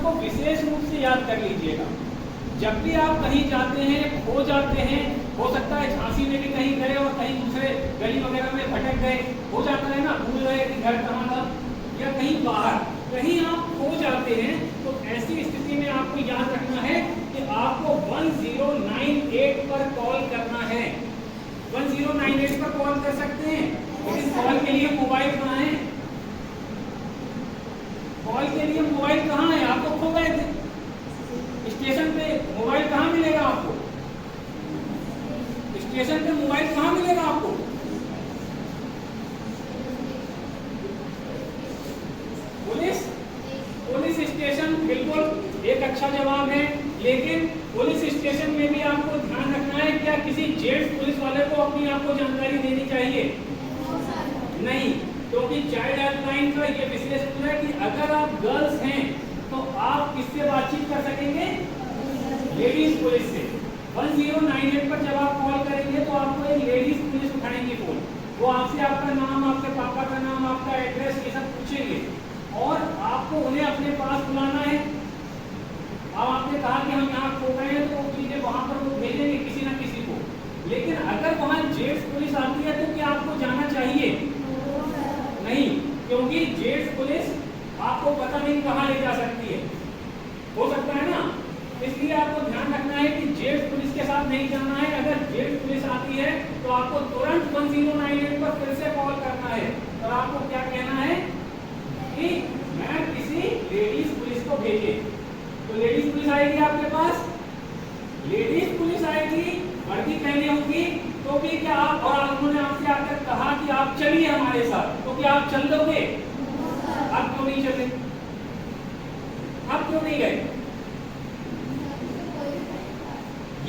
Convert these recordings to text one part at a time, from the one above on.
इसको विशेष रूप से याद कर लीजिएगा। जब भी आप कहीं जाते हैं, खो जाते हैं, हो सकता है झांसी में भी कहीं गए और कहीं दूसरे गली वगैरह में भटक गए, हो जाता है ना, भूल गए कि घर कहाँ था, या कहीं बाहर कहीं आप खो जाते हैं, तो ऐसी स्थिति में आपको याद रखना है कि आपको 1098 पर कॉल करना है। 1098 पर कॉल कर सकते हैं, लेकिन कॉल के लिए मोबाइल कहाँ है? कॉल के लिए मोबाइल कहाँ है? आपको खो गए थे स्टेशन पे, मोबाइल कहाँ मिलेगा आपको? स्टेशन पे मोबाइल कहाँ मिलेगा आपको? पुलिस स्टेशन बिल्कुल एक अच्छा जवाब है, लेकिन पुलिस स्टेशन में भी आपको ध्यान रखना है, क्या किसी जेंट्स पुलिस वाले को अपनी आपको जानकारी देनी चाहिए? नहीं, क्योंकि चाइल्ड हेल्पलाइन का ये विशेष रूल है कि अगर आप गर्ल्स हैं तो आप किससे बातचीत कर सकेंगे? लेडीज पुलिस से। 1098 पर जब आप कॉल करेंगे तो आपको एक लेडीज पुलिस उठाएंगे फोन, वो आपसे आपका नाम, आपके पापा का नाम, आपका एड्रेस ये सब पूछेंगे और आपको उन्हें अपने पास बुलाना है। अब आपने कहा कि हम यहाँ खो गए हैं, तो वो चीजें वहां पर वो भेजेंगे किसी ना किसी को, लेकिन अगर वहां जेंट्स पुलिस आती है तो क्या आपको जाना चाहिए? नहीं, क्योंकि जेंट्स पुलिस आपको पता नहीं कहाँ ले जा सकती है, हो सकता है ना, इसलिए आपको ध्यान रखना है कि जेंट्स पुलिस के साथ नहीं जाना है। अगर जेंट्स पुलिस आती है तो आपको तुरंत 1098 पर फिर से कॉल करना है और आपको क्या कहना है कि मैं किसी लेडीज पुलिस को भेजे। तो लेडीज पुलिस आएगी आपके पास, लेडीज पुलिस आएगी, वर्दी पहनी होगी, तो भी क्या आप, और उन्होंने आपसे आकर कहा कि आप चलिए हमारे साथ, तो क्या आप चल दोगे? अब क्यों नहीं चले? अब क्यों नहीं गए?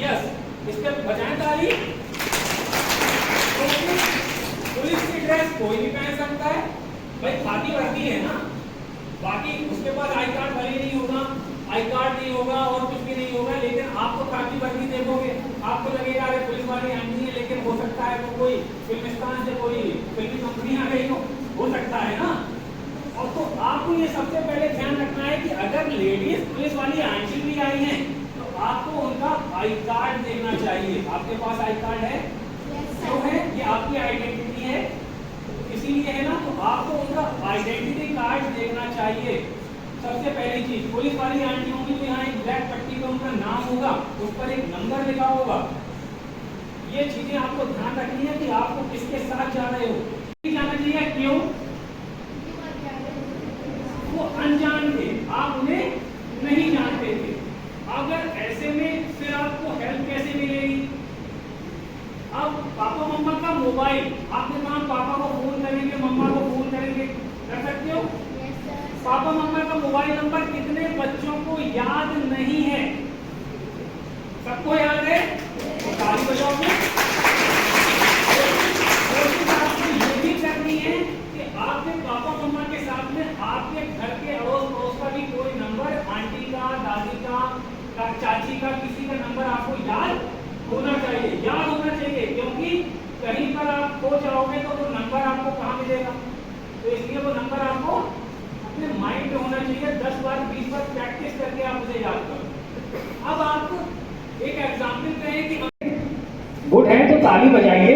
यस, इस पे बजाएं ताली। पुलिस की ड्रेस कोई भी पहन सकता है भाई, खाकी वर्दी है ना, बाकी उसके पास आई कार्ड भले नहीं होगा, आई कार्ड नहीं होगा और कुछ भी नहीं होगा, लेकिन आप तो खाकी वर्दी देखोगे, आपको लगेगा अरे पुलिस वाली आनी है, लेकिन हो सकता है तो कोई फिल्मिस्तान से कोई फिल्मी कंपनी आ गई हो सकता है ना। और तो आपको ये सबसे पहले ध्यान रखना है कि अगर लेडीज पुलिस वाली आंटी भी आई हैं तो आपको उनका आई कार्ड देखना चाहिए। आपके पास आई कार्ड है? जो है ये आपकी आइडेंटिटी है, इसीलिए है ना, तो आपको उनका आइडेंटिटी कार्ड देखना चाहिए। सबसे पहली चीज, पुलिस वाली आंटी होंगी तो यहाँ एक ब्लैक पट्टी पे उनका नाम होगा, उस पर एक नंबर लिखा होगा। ये चीजें आपको ध्यान रखनी है कि आपको किसके साथ जा रहे हो। जाना चाहिए, क्यों? वो अनजान थे, आप उन्हें नहीं जानते थे। अगर ऐसे में फिर आपको हेल्प कैसे मिलेगी? अब पापा मम्मा का मोबाइल, आपने कहा पापा को फोन करेंगे, मम्मा को फोन करेंगे, कर सकते हो? पापा मम्मा का मोबाइल नंबर कितने बच्चों को याद नहीं है? सबको याद है? ताली बजाओगे? कोशिश आपको ये भी करनी है कि आपके पापा मम्मा के साथ में आपके घर के अड़ोस पड़ोस का भी कोई नंबर, आंटी का, दादी का, चाची का, किसी का नंबर आपको याद होना चाहिए, याद होना चाहिए, क्योंकि कहीं पर आप खो जाओगे तो वो नंबर आपको कहाँ मिलेगा? तो इसलिए वो नंबर आपको अपने माइंड में होना चाहिए। 10 बार 20 बार प्रैक्टिस करके आप उसे याद करो। अब आप एक एग्जाम्पल कहें कि गुड है तो ताली बजाइए।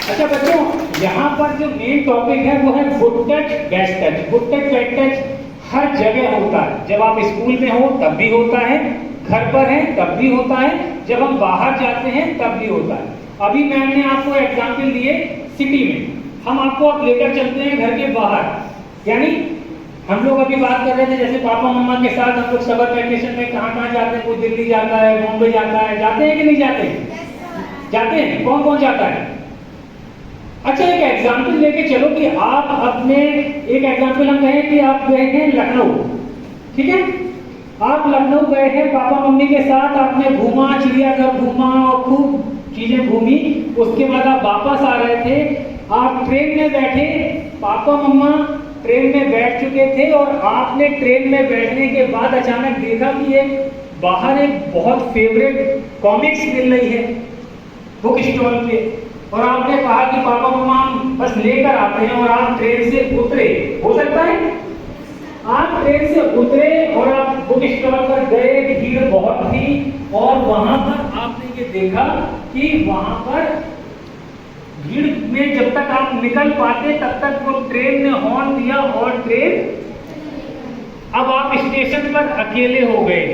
अच्छा बच्चों, यहाँ पर जो मेन टॉपिक है वो है good touch best touch. Good touch best touch हर जगह होता है, जब आप स्कूल में हो तब भी होता है, घर पर हैं तब भी होता है, जब हम बाहर जाते हैं तब भी होता है। अभी मैंने आपको एग्जाम्पल दिए सिटी में, हम आपको अब लेकर चलते हैं घर के बाहर। यानी हम लोग अभी बात कर रहे थे जैसे पापा मम्मा के साथ हम लोग समर वैकेशन में कहाँ जाते हैं, कोई दिल्ली जाता है, बॉम्बे जाता है, जाते हैं कि नहीं जाते? जाते हैं। कौन कौन जाता है? अच्छा एक एग्जाम्पल लेके चलो कि आप अपने, एक एग्जाम्पल हम कहें कि आप गए हैं लखनऊ, ठीक है, आप लखनऊ गए हैं पापा मम्मी के साथ, आपने घूमा, चिड़ियाघर घूमा और खूब चीजें घूमी, उसके बाद आप वापस आ रहे थे, आप ट्रेन में बैठे, पापा मम्मा ट्रेन में बैठ चुके थे और आपने ट्रेन में बैठने के बाद अचानक देखा कि ये बाहर एक बहुत फेवरेट कॉमिक्स मिल रही है बुक स्टॉल पे, और आपने कहा कि पापा मम्मा हम बस लेकर आते हैं, और आप ट्रेन से उतरे। हो सकता है आप ट्रेन से उतरे और आप बुक स्टॉल पर गए, भीड़ बहुत थी और वहां पर आपने ये देखा कि वहां पर भीड़ में जब तक आप निकल पाते तब तक वो ट्रेन ने हॉर्न दिया और ट्रेन, अब आप स्टेशन पर अकेले हो गए।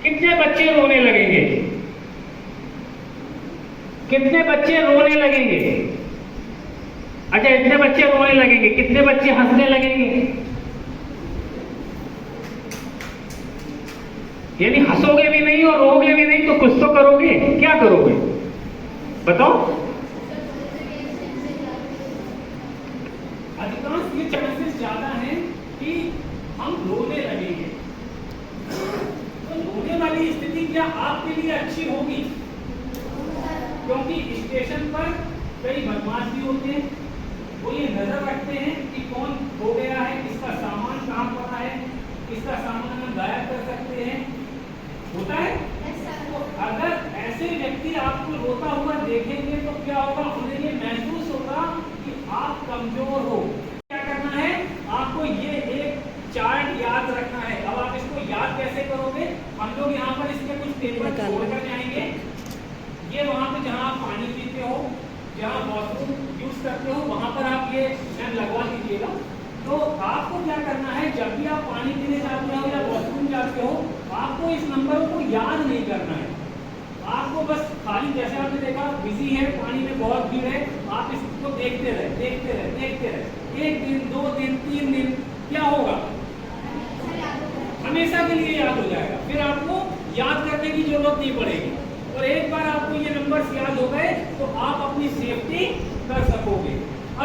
कितने बच्चे रोने लगेंगे? कितने बच्चे रोने लगेंगे? अच्छा, इतने बच्चे रोने लगेंगे, कितने बच्चे हंसने लगेंगे? यानी हंसोगे भी नहीं और रोगे भी नहीं, तो कुछ तो करोगे। क्या करोगे बताओ? अधिकांश ये चांसेस ज्यादा हैं कि हम रोने लगेंगे। तो रोने वाली स्थिति क्या आपके लिए अच्छी होगी? क्योंकि स्टेशन पर कई बदमाश भी होते हैं, वो ये नजर रखते हैं कि कौन हो गया है, किसका सामान कहाँ पड़ा है, किसका सामान हम गायब कर सकते हैं। होता है? तो अगर ऐसे व्यक्ति आपको रोता हुआ देखेंगे तो क्या होगा? उन्हें ये महसूस होगा कि आप कमजोर हो। क्या करना है आपको? ये एक चार्ट याद रखना है। अब आप इसको याद कैसे करोगे? हम लोग यहाँ पर इसके कुछ पेपर छोड़कर जाएंगे। ये वहाँ पे जहाँ आप पानी पीते हो, जहाँ वॉशरूम यूज करते हो, वहाँ पर आप ये पेन लगवा दीजिएगा। तो आपको क्या करना है, जब भी आप पानी पीने जाते हो या वॉशरूम जाते हो, आपको इस नंबर को याद नहीं करना है। आपको बस खाली, जैसे आपने देखा बिजी है, पानी में बहुत भीड़ है, आप इसको देखते रहे, देखते रहे, देखते रहे। 1 दिन, 2 दिन, 3 दिन, क्या होगा? हमेशा के लिए याद हो जाएगा। फिर आपको याद करने की जरूरत नहीं पड़ेगी। और एक बार आपको ये नंबर्स याद हो गए तो आप अपनी सेफ्टी कर सकोगे।